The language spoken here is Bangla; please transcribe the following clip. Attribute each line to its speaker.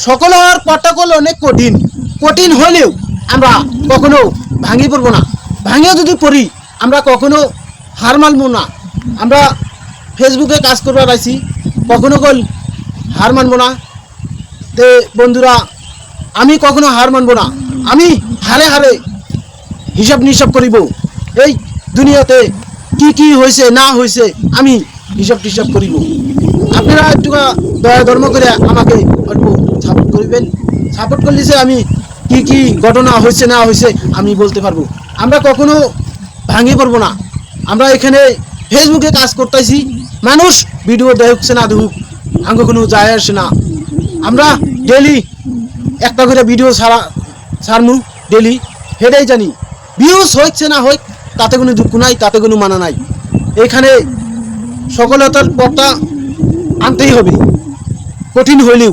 Speaker 1: সকলের প্রটোকল অনেক কঠিন, কঠিন হলেও আমরা কখনো ভাঙি পড়বো না। ভাঙিও যদি পড়ি আমরা কখনো হার মানবো না। আমরা ফেসবুকে কাজ করবার আইছি, কখনো কল হার মানবো না। তে বন্ধুরা, আমি কখনো হার মানবো না। আমি হারে হারে হিসাব নিসাব করিব। এই দুনিয়াতে কি কি হয়েছে না হয়েছে আমি হিসাব টিসাব করিব। আপনারা একটু দয়া ধর্ম করে আমাকে অল্প সাপোর্ট করিবেন। সাপোর্ট করলে যে আমি কি কি ঘটনা হয়েছে না হয়েছে আমি বলতে পারবো। আমরা কখনো ভাঙে পড়বো না। আমরা এখানে ফেসবুকে কাজ করতেছি, মানুষ ভিডিও দেখছে না দেখুক আঙ্গ কোনো যায় আসে না। আমরা ডেলি একটা করে ভিডিও ছাড়মু ডেলি, সেটাই জানি। ভিউজ হচ্ছে না হয় তাতে কোনো দুঃখ নাই, তাতে কোনো মানা নাই। এখানে সকলতার পথটা আনতেই হবে, কঠিন হইলেও।